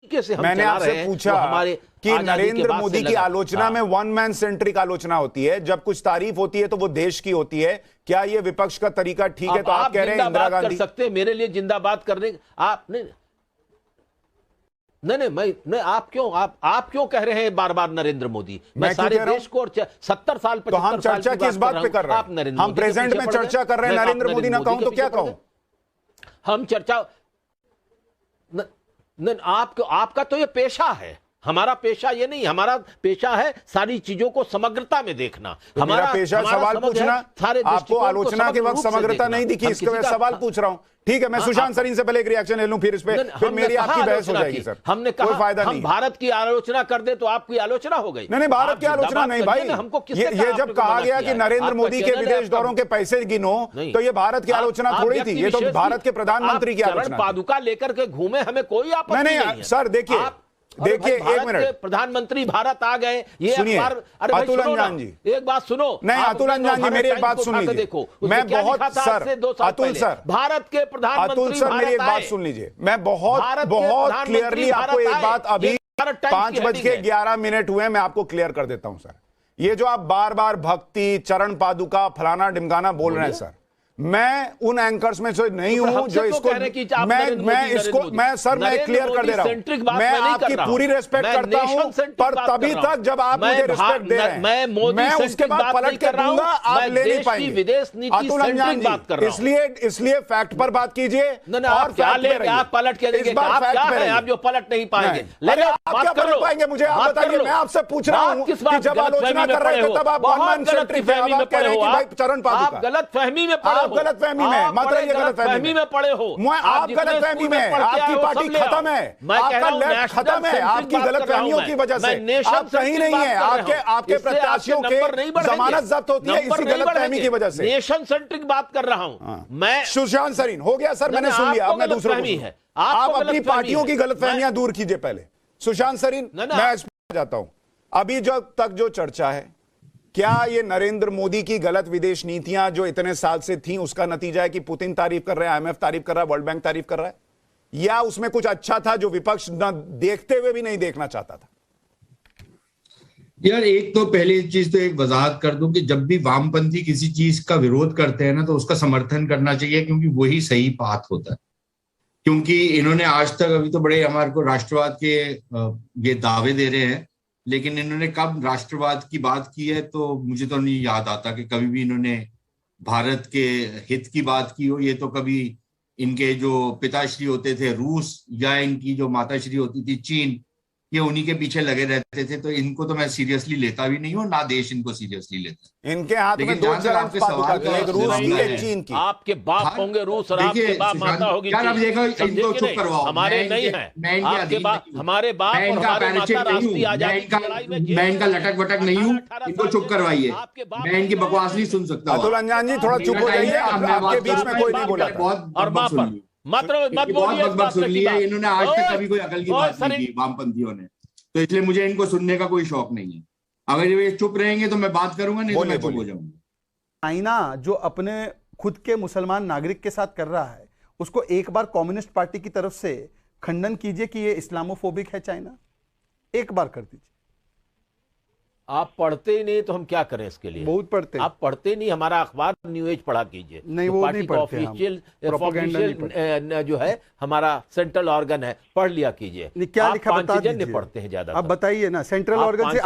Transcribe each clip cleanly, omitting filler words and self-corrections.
से हम मैंने चला आपसे रहे हैं, पूछा हमारे कि नरेंद्र मोदी की आलोचना में हाँ। वन मैन सेंट्रिक आलोचना होती है, जब कुछ तारीफ होती है तो वो देश की होती है। क्या ये विपक्ष का तरीका ठीक है? तो आप कह रहे हैं इंदिरा कर गांधी सकते हैं मेरे लिए जिंदाबाद करने आप नहीं मैं आप क्यों कह रहे हैं बार बार नरेंद्र मोदी? मैं सारे देश को और 70 साल 75 तो हम चर्चा किस बात पे कर रहे हैं? हम प्रेजेंट में चर्चा कर रहे हैं, नरेंद्र मोदी ना कहूं तो क्या कहूं? हम चर्चा आपका तो ये पेशा है, हमारा पेशा ये नहीं। हमारा पेशा है सारी चीजों को समग्रता में देखना। तो हमारा पेशा सवाल पूछना। आपको आलोचना के वक्त समग्रता नहीं दिखी, इसके वजह सवाल पूछ रहा हूं। ठीक है, मैं सुशांत सरीन से पहले एक रिएक्शन ले लूं, फिर इस पे फिर मेरी आपकी बहस हो जाएगी। सर हमने कहा कोई फायदा नहीं, भारत की आलोचना कर दे तो आपकी आलोचना हो गई। नहीं, भारत की आलोचना नहीं भाई। हमको ये जब कहा गया कि नरेंद्र मोदी के विदेश दौरों के पैसे गिनो, तो ये भारत की आलोचना थोड़ी थी, ये तो भारत के प्रधानमंत्री की आलोचना। पादुका लेकर के घूमे, हमें कोई आपत्ति नहीं। सर देखिए एक मिनट, प्रधानमंत्री भारत आ गए, ये सुनिए अतुल अंजान जी, एक बात सुनो। नहीं अतुल अंजान जी, मेरी एक बात सुन लीजिए। देखो मैं बहुत सर अतुल सर भारत के प्रधानमंत्री, अतुल सर मेरी एक बात सुन लीजिए। मैं बहुत क्लियरली आपको एक बात, अभी 5:11 हुए, मैं आपको क्लियर कर देता हूं सर। ये जो आप बार बार भक्ति, चरण पादुका, फलाना ढिमकाना बोल रहे हैं सर, मैं उन एंकर्स में से नहीं हूं जो इसको मैं क्लियर कर दे रहा हूं। मैं आपकी पूरी रेस्पेक्ट करता हूं, पर तभी तक जब आप मुझे रिस्पेक्ट दे रहे हैं, मैं उसके बाद पलट के दूंगा, आप ले नहीं पाएंगे। अतुल अंजान जी, इसलिए फैक्ट पर बात कीजिए। और आप पलट के देंगे, आप जो पलट नहीं पाएंगे, आप क्या पलट पाएंगे मुझे आप बताइए। मैं आपसे पूछ रहा हूं कि जब आलोचना कर रहे थे तब आप चरण पादुका, गलत फहमी में पड़े, गलतफहमी में मतलब ये गलतफहमी में पड़े हो। आप गलतफहमी में, आपकी पार्टी खत्म है, आपका लेफ्ट खत्म है, आपकी गलतफहमियों की वजह से आप कहीं नहीं है। आपके प्रत्याशियों के जमानत जब्त होती है इसी गलतफहमी की वजह से। नेशन सेंट्रिक बात कर रहा हूं मैं। सुशांत सरीन हो गया सर, मैंने सुन लिया। अब मैं दूसरों को, आप अपनी पार्टियों की गलतफहमियां दूर कीजिए पहले। सुशांत सरीन, मैं जाता हूं, अभी जो तक जो चर्चा है, क्या ये नरेंद्र मोदी की गलत विदेश नीतियां जो इतने साल से थी उसका नतीजा है कि पुतिन तारीफ कर रहे हैं, आईएमएफ तारीफ कर रहा है, वर्ल्ड बैंक तारीफ कर रहा है, या उसमें कुछ अच्छा था जो विपक्ष न देखते हुए भी नहीं देखना चाहता था? यार एक तो पहली चीज तो एक वजाहत कर दूं कि जब भी वामपंथी किसी चीज का विरोध करते हैं ना तो उसका समर्थन करना चाहिए, क्योंकि वही सही पाथ होता है। क्योंकि इन्होंने आज तक अभी तो बड़े हमारे को राष्ट्रवाद के ये दावे दे रहे हैं, लेकिन इन्होंने कब राष्ट्रवाद की बात की है तो मुझे तो नहीं याद आता कि कभी भी इन्होंने भारत के हित की बात की हो। ये तो कभी इनके जो पिताश्री होते थे रूस या इनकी जो माताश्री होती थी चीन, ये उन्हीं के पीछे लगे रहते थे। तो इनको तो मैं सीरियसली लेता भी नहीं हूँ, ना देश इनको सीरियसली लेता। इनके हाथ में दो चरण पादुका थे, एक रूस की एक चीन की। आपके बाप होंगे रूस और आपके बाप माता होगी चीन। अब देखो इनको चुप करवाओ, हमारे नहीं है, आपके बाप, हमारे बाप और हमारे माता राष्ट्रीय आजादी की लड़ाई में। मैं इनका लटक वटक नहीं हूँ, इनको चुप करवाइए। मैं इनकी बकवास नहीं सुन सकता। अतुल अंजान जी थोड़ा चुप हो जाइए, आपके बीच में कोई नहीं बोला। बहुत मत सुन लिए इन्होंने आज तक कभी कोई अकल की बात नहीं की वामपंथियों ने, तो इसलिए मुझे इनको सुनने का कोई शौक नहीं है। अगर ये चुप रहेंगे तो मैं बात करूंगा, नहीं तो मैं चुप हो जाऊंगा। चाइना जो अपने खुद के मुसलमान नागरिक के साथ कर रहा है, उसको एक बार कम्युनिस्ट पार्टी की तरफ से खंडन कीजिए कि ये इस्लामोफोबिक है चाइना, एक बार कर दीजिए। आप पढ़ते ही नहीं तो हम क्या करें इसके लिए? बहुत पढ़ते हैं। आप पढ़ते नहीं, हमारा अखबार न्यू एज पढ़ा कीजिए। नहीं, वो नहीं पढ़ते। ऑफिशियल जो है हमारा सेंट्रल ऑर्गन है, पढ़ लिया कीजिए। क्या लिखा बता दीजिए। पढ़ते हैं ज्यादा, आप बताइए ना। सेंट्रल ऑर्गन से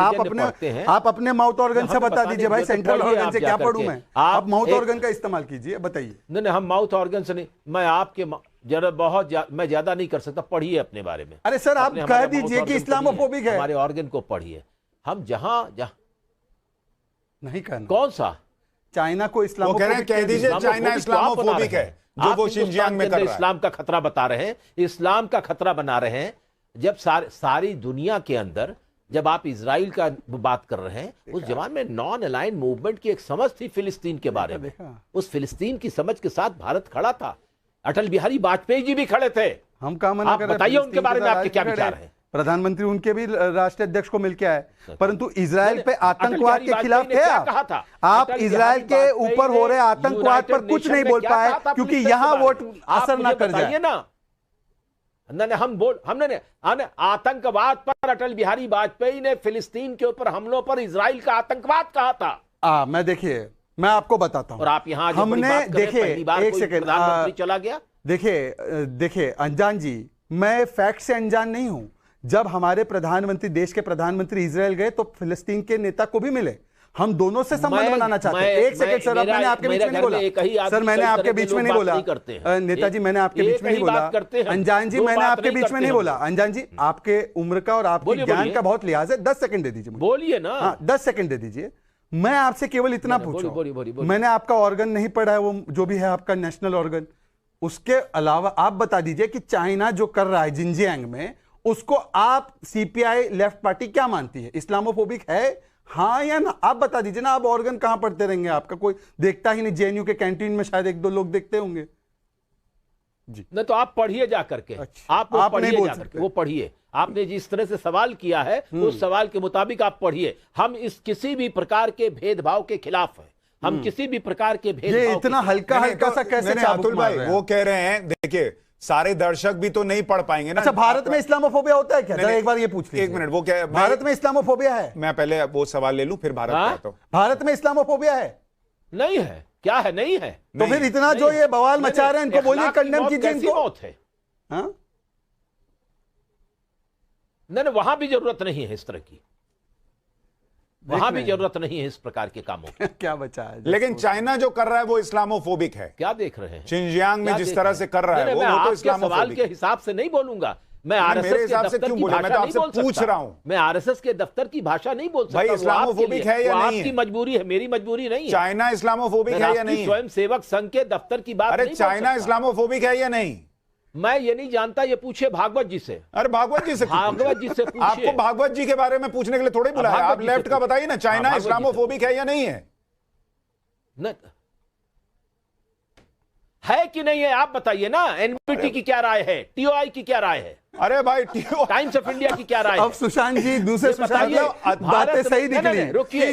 आप अपने माउथ ऑर्गन से बता दीजिए भाई, सेंट्रल ऑर्गन से क्या पढ़ूं मैं? आप माउथ ऑर्गन का इस्तेमाल कीजिए, बताइए। नहीं, हम माउथ ऑर्गन से नहीं, मैं आपके मैं ज्यादा नहीं कर सकता। पढ़िए अपने बारे में। अरे सर आप कह दीजिए कि इस्लामोफोबिक है। हमारे ऑर्गन को पढ़िए। हम जहां नहीं कहना। कौन सा चाइना को इस्लामोफोबिक कह दीजिए, चाइना इस्लामोफोबिक है जो वो शिनजियांग में कर रहा है। इस्लाम का खतरा बता रहे हैं, इस्लाम का खतरा बना रहे हैं। जब सारी दुनिया के अंदर जब आप इजराइल का बात कर रहे हैं, उस जमाने में नॉन अलाइन मूवमेंट की एक समझ थी फिलिस्तीन के बारे में। उस फिलिस्तीन की समझ के साथ भारत खड़ा था। अटल बिहारी वाजपेयी जी भी खड़े थे। हम क्या मना कर रहे हैं? बताइए उनके बारे में आपके क्या विचार है? प्रधानमंत्री उनके भी राष्ट्रीय अध्यक्ष को मिलके आए, परंतु इजराइल पे आतंकवाद के खिलाफ थे आप इजराइल के ऊपर हो रहे आतंकवाद पर कुछ नहीं बोल पाए, क्योंकि यहां वोट असर ना कर जाए। हमने आतंकवाद पर अटल बिहारी वाजपेयी ने फिलिस्तीन के ऊपर हमलों पर इजराइल का आतंकवाद कहा था। मैं देखिए, मैं आपको बताता हूं। और आप यहां हमने देखिए, एक सेकंड, प्रधानमंत्री चला गया। देखिए अनजान जी, मैं फैक्ट से अनजान नहीं हूं। जब हमारे प्रधानमंत्री, देश के प्रधानमंत्री इजराइल गए तो फिलिस्तीन के नेता को भी मिले। हम दोनों से संबंध बनाना चाहते हैं। एक सेकंड सर, मैंने आपके बीच में नहीं बोला सर, मैंने आपके बीच में नहीं बोला नेताजी, मैंने आपके बीच में नहीं बोला अनजान जी, मैंने आपके बीच में नहीं बोला अनजान जी। आपके उम्र का और आपके ज्ञान का बहुत लिहाज है। 10 सेकंड दे दीजिए, बोलिए ना। हाँ, 10 सेकंड दे दीजिए। मैं आपसे केवल इतना पूछूं, मैंने आपका ऑर्गन नहीं पढ़ा है, वो जो भी है आपका नेशनल ऑर्गन। उसके अलावा आप बता दीजिए कि चाइना जो कर रहा है जिनजियांग में, उसको आप सीपीआई लेफ्ट पार्टी क्या मानती है? इस्लामोफोबिक है, हाँ या ना? आप बता दीजिए ना। आप ऑर्गन कहां पढ़ते रहेंगे? आपका कोई देखता ही नहीं। जेएनयू के कैंटीन में शायद 1-2 लोग देखते होंगे जी। नहीं तो आप पढ़िए जा करके। अच्छा, आप पढ़िए जा करके, वो पढ़िए। आपने जिस तरह से सवाल किया है उस सवाल के मुताबिक आप पढ़िए। हम इस किसी भी प्रकार के भेदभाव के खिलाफ हैं। हम किसी भी प्रकार के भेदभाव, ये इतना हल्का हल्का सा कैसे अतुल भाई वो कह रहे हैं, देखिए सारे दर्शक भी तो नहीं पढ़ पाएंगे ना। अच्छा, भारत में इस्लामोफोबिया होता है क्या? एक बार ये पूछ लीजिए। 1 मिनट, वो क्या है? भारत में इस्लामोफोबिया है? मैं पहले वो सवाल ले लूं फिर भारत पे आता हूं। भारत में इस्लामोफोबिया है? नहीं है। क्या है? नहीं है। तो फिर इतना जो ये बवाल मचा रहे हैं, इनको बोलिए कंडेम कीजिए इनको। मौत है। नहीं, वहां भी जरूरत नहीं है इस तरह की। वहां भी जरूरत नहीं है इस प्रकार के कामों की। क्या बचा है? लेकिन चाइना जो कर रहा है वो इस्लामोफोबिक है। क्या देख रहे हैं? शिनजियांग में जिस तरह से कर रहा है वो तो इस्लामोफोबिक। सवाल के हिसाब से नहीं बोलूंगा मैं। आरएसएस मेरे हिसाब से क्यों बोला? मैं तो आपसे पूछ रहा हूं। मैं आरएसएस के दफ्तर की भाषा नहीं बोल सकता। भाई इस्लामोफोबिक है या नहीं? आपकी मजबूरी है, मेरी मजबूरी नहीं है। चाइना इस्लामोफोबिक है या नहीं? स्वयं सेवक संघ के दफ्तर की बात। अरे चाइना इस्लामोफोबिक है या नहीं? मैं ये नहीं जानता, ये पूछे भागवत जी से। अरे भागवत जी से पूछिए। आपको भागवत जी के बारे में पूछने के लिए थोड़ी बुलाया। आप लेफ्ट का बताइए ना, चाइना इस्लामोफोबिक है या नहीं है? है कि नहीं है आप बताइए ना। एनपीटी की क्या राय है? टीओआई की क्या राय है? अरे भाई टाइम्स ऑफ इंडिया की क्या राय है? अब सुशांत जी दूसरे सुशांत बातें सही निकली। रुकिए,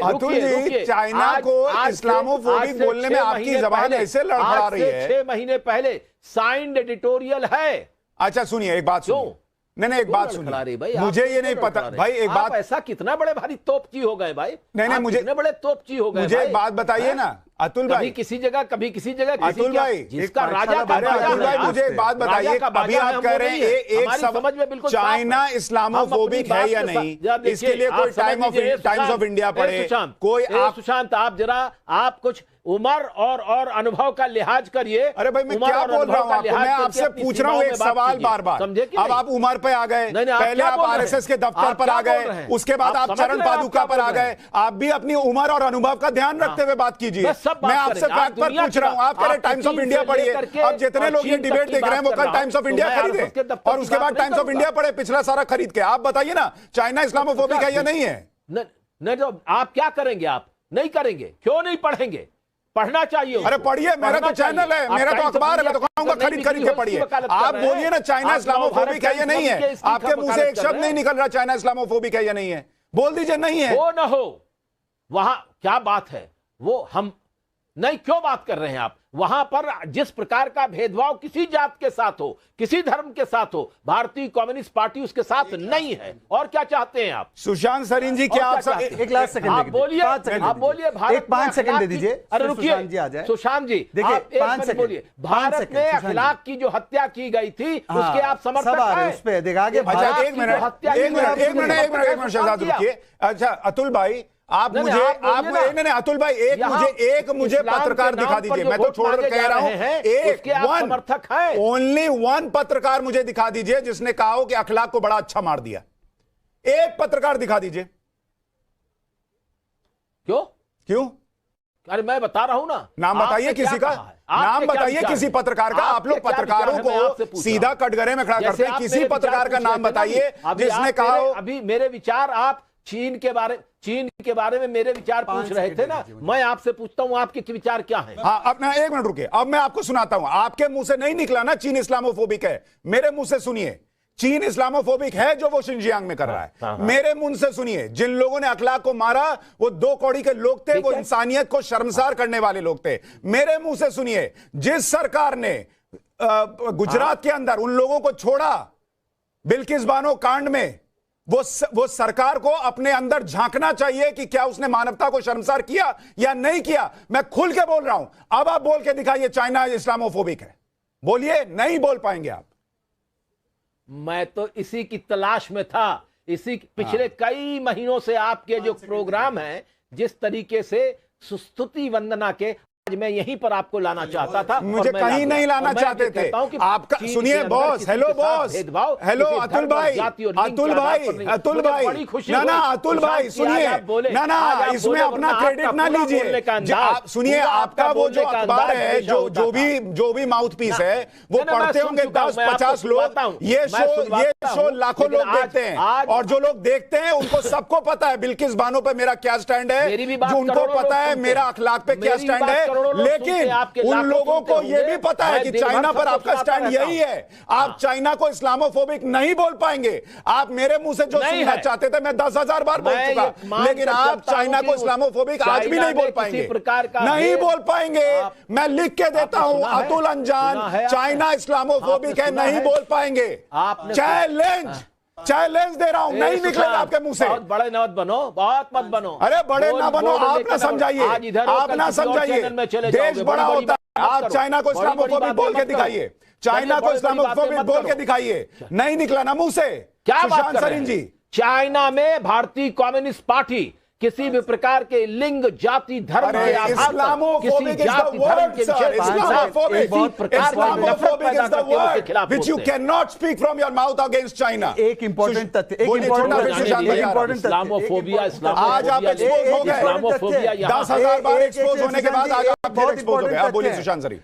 अतुल जी, चाइना को इस्लामोफोबिक बोलने में आपकी जबान ऐसे लड़खड़ा रही है। 6 महीने पहले साइंड एडिटोरियल है। अच्छा सुनिए, एक बात सुनिए। नहीं, एक बात सुनिए। मुझे ये नहीं पता भाई, एक बात। ऐसा कितना बड़े भारी तोपची हो गए भाई। नहीं, मुझे कितने बड़े तोपची हो गए। मुझे एक बात बताइए ना अतुल भाई। किसी जगह, कभी किसी जगह। अतुल भाई, जिसका राजा अतुल भाई मुझे एक बात बताइए। अभी आप कह रहे हैं एक समझ में बिल्कुल चाइना इस्लामोफोबिक है या नहीं, इसके लिए कोई टाइम्स ऑफ इंडिया पढ़े कोई। आप सुशांत, आप जरा आप कुछ उम्र और अनुभव का लिहाज करिए। अरे भाई मैं क्या बोल रहा हूँ आपको? मैं आपसे पूछ रहा हूँ एक सवाल बार बार। अब आप उमर पे आ गए, पहले आप आरएसएस के दफ्तर पर आ गए, उसके बाद आप चरण पादुका पर आ गए। आप भी अपनी उम्र और अनुभव का ध्यान रखते हुए बात कीजिए। मैं आपसे फैक्ट पर पूछ रहा हूँ। आप कह रहे टाइम्स ऑफ इंडिया पढ़िए। अब जितने लोग ये डिबेट देख रहे हैं वो कल टाइम्स ऑफ इंडिया खरीदे और उसके बाद टाइम्स ऑफ इंडिया पढ़े, पिछला सारा खरीद के। आप बताइए ना, चाइना इस्लामोफोबिक है या नहीं है? नहीं तो आप क्या करेंगे? आप नहीं करेंगे। क्यों नहीं पढ़ेंगे? पढ़ना चाहिए। अरे पढ़िए, मेरा तो चैनल है, मेरा तो अखबार है, मैं तो कहूंगा खरीद के पढ़िए। आप बोलिए ना, चाइना इस्लामोफोबिक है या नहीं है? आपके मुंह से एक शब्द नहीं निकल रहा चाइना इस्लामोफोबिक है या नहीं है। बोल दीजिए नहीं है। हो ना हो, वहां क्या बात है वो हम नहीं। क्यों बात कर रहे हैं आप? वहां पर जिस प्रकार का भेदभाव किसी जात के साथ हो, किसी धर्म के साथ हो, भारतीय कम्युनिस्ट पार्टी उसके साथ नहीं है। और क्या चाहते हैं आप? सुशांत सरीन जी, क्या आप एक लास्ट सेकंड आप बोलिए, आप बोलिए। भारत 5 सेकंड दे दीजिए। अरे रुकिए सुशांत जी, देखिए 5 सेकंड बोलिए। भारत में अखलाक की जो हत्या की गई थी उसके आप समर्थक हैं? उस पे देखा आगे। अच्छा एक मिनट शहजाद रुकिए। अच्छा अतुल भाई, आप मुझे नहीं अतुल भाई, एक मुझे पत्रकार दिखा दीजिए। मैं तो छोड़ कह रहा हूं, एक समर्थक है। ओनली 1 पत्रकार मुझे दिखा दीजिए जिसने कहा हो कि अखलाक को बड़ा अच्छा मार दिया। एक पत्रकार दिखा दीजिए। क्यों? अरे मैं बता रहा हूं ना। नाम बताइए किसी का, नाम बताइए किसी पत्रकार का। आप लोग पत्रकारों को सीधा कटघरे में खड़ा करते हैं। किसी पत्रकार का नाम बताइए जिसने कहा हो। अभी मेरे विचार, आप चीन के बारे में मेरे विचार पूछ रहे थे ना। मैं आपसे पूछता हूं आपके विचार क्या हैं? हाँ, अपना 1 मिनट रुकिए। अब मैं आपको सुनाता हूं। आपके मुंह से नहीं निकला ना चीन इस्लामोफोबिक है। मेरे मुंह से सुनिए, चीन इस्लामोफोबिक है जो वो शिनजियांग में कर रहा है। मेरे मुंह से सुनिए, जिन लोगों ने अखलाक को मारा वो 2 कौड़ी के लोग थे, वो इंसानियत को शर्मसार करने वाले लोग थे। मेरे मुंह से सुनिए, जिस सरकार ने गुजरात के अंदर उन लोगों को छोड़ा बिल्किस बानो कांड में, वो सरकार को अपने अंदर झांकना चाहिए कि क्या उसने मानवता को शर्मसार किया या नहीं किया। मैं खुल के बोल रहा हूं, अब आप बोल के दिखाइए चाइना इस्लामोफोबिक है, बोलिए। नहीं बोल पाएंगे आप। मैं तो इसी की तलाश में था, इसी पिछले कई महीनों से आपके जो प्रोग्राम है, जिस तरीके से सुस्तुति वंदना के, आज मैं यहीं पर आपको लाना चाहता था। मुझे कहीं नहीं लाना चाहते थे आपका। सुनिए boss, hello boss, hello Atul भाई, अतुल भाई, अतुल भाई, ना ना अतुल भाई सुनिए, ना ना इसमें अपना क्रेडिट ना लीजिए। सुनिए, आपका वो जो अखबार है, जो भी माउथ पीस है, वो पढ़ते होंगे 10-50 लोग। ये शो लाखों लोग देखते हैं, और जो लोग देखते हैं उनको सबको पता है बिल्किस बानो पे मेरा क्या स्टैंड है, जो उनको पता है मेरा अखलाक पे क्या स्टैंड है। लेकिन उन लोगों को यह भी पता है कि चाइना पर आपका स्टैंड यही है। आप चाइना को इस्लामोफोबिक नहीं बोल पाएंगे। आप मेरे मुंह से जो सुनना चाहते थे मैं 10,000 बार बोल चुका, लेकिन आप चाइना को इस्लामोफोबिक आज भी नहीं बोल पाएंगे, नहीं बोल पाएंगे। मैं लिख के देता हूं, अतुल अंजान, चाइना इस्लामोफोबिक है, नहीं बोल पाएंगे। चैलेंज दे रहा हूं, नहीं निकलेगा आपके मुंह से। बहुत बड़े मत बनो, बहुत मत बनो। अरे बड़े ना बनो, आप ना समझाइए, आप ना समझाइए। देश बड़ा होता है। आप चाइना को इस्लामोफोबिक बोल के दिखाइए, चाइना को इस्लामोफोबिक बोल के दिखाइए। नहीं निकला ना मुंह से। क्या सुशांत सरीन जी, चाइना में भारतीय कम्युनिस्ट पार्टी किसी भी प्रकार के लिंग, जाति, धर्म के आधार पर किसी जाति धर्म के which you cannot speak from your mouth against China। एक इंपॉर्टेंट तथ्य, इस्लामोफोबिया, आज आप एक्सपोज हो गए, इस्लामोफोबिया 10,000 बार एक्सपोज होने के बाद आज आप फिर एक्सपोज हो गए। आप बोलिए सुशांत सरीन।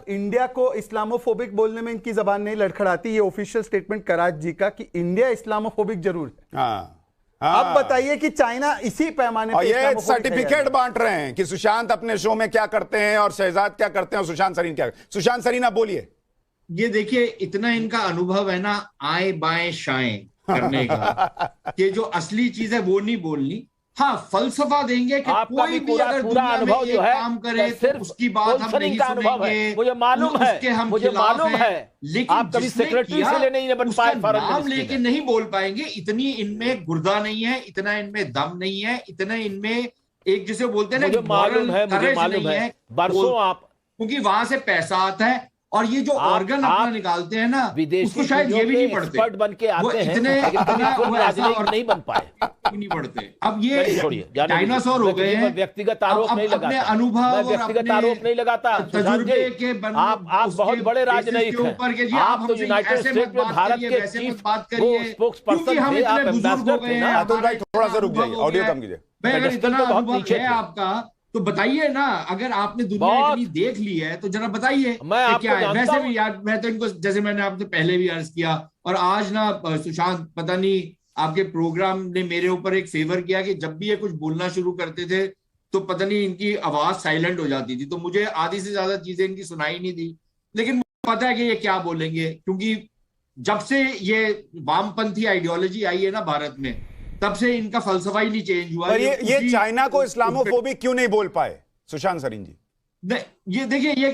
इंडिया को इस्लामोफोबिक बोलने में इनकी जबान नहीं लड़खड़ाती। ये ऑफिशियल स्टेटमेंट कराच जी का कि इंडिया इस्लामोफोबिक जरूर है। हाँ, अब बताइए कि चाइना इसी पैमाने पर ये सर्टिफिकेट बांट रहे हैं कि सुशांत अपने शो में क्या करते हैं और शहजाद क्या करते हैं और सुशांत सरीन क्या। सुशांत सरीन आप बोलिए। ये देखिए, इतना इनका अनुभव है ना आए बाएं शाएं करने का कि जो असली चीज है वो नहीं बोलनी। हाँ, फलसफा देंगे कि कोई भी अगर दुनिया में एक काम करे तो उसकी बात हम नहीं सुनेंगे, मुझे मालूम है, उसके हम मुझे मालूम है। लेकिन आप कभी सेक्रेटरी से नहीं बन पाए, नाम लेके नहीं बोल पाएंगे। इतनी इनमें गुर्दा नहीं है, इतना इनमें दम नहीं है, इतना इनमें एक जिसे बोलते हैं ना मालूम है, मुझे मालूम है। बरसों आप, क्योंकि वहां से पैसा आता है और ये जो ऑर्गन अपना निकालते हैं ना, उसको शायद ये भी नहीं पढ़ते, एक्सपर्ट बन के आते हैं, इतने नहीं बन पाए, नहीं पढ़ते। अब ये डायनासोर हो गए हैं। व्यक्तिगत आरोप नहीं लगाता, अपने अनुभव, व्यक्तिगत आरोप नहीं लगाता। तजुर्बे के आप बहुत बड़े राजनयिक हैं। आप तो यूनाइटेड स्टेट में भारत के चीफ स्पोक्स पर्सन थे, आप एम्बेसडर थे ना। अतुल भाई थोड़ा सा रुक जाइए, ऑडियो कम कीजिए। इतना अनुभव है आपका तो बताइए ना, अगर आपने दुनिया इतनी देख ली है तो जरा बताइए क्या है। वैसे भी यार, मैं तो इनको, जैसे मैंने आपसे पहले भी अर्ज किया और आज ना सुशांत, पता नहीं आपके प्रोग्राम ने मेरे ऊपर एक फेवर किया कि जब भी ये कुछ बोलना शुरू करते थे तो पता नहीं इनकी आवाज साइलेंट हो जाती थी, तो मुझे आधी से ज्यादा चीजें इनकी सुनाई नहीं दी। लेकिन मुझे पता है कि ये क्या बोलेंगे, क्योंकि जब से ये वामपंथी आइडियोलॉजी आई है ना भारत में, तब से इनका फलसफा ही नहीं चेंज हुआ। ये चाइना को इस्लामोफोबिक क्यों नहीं बोल पाए सुशांत सरीन जी? ये देखिए, ये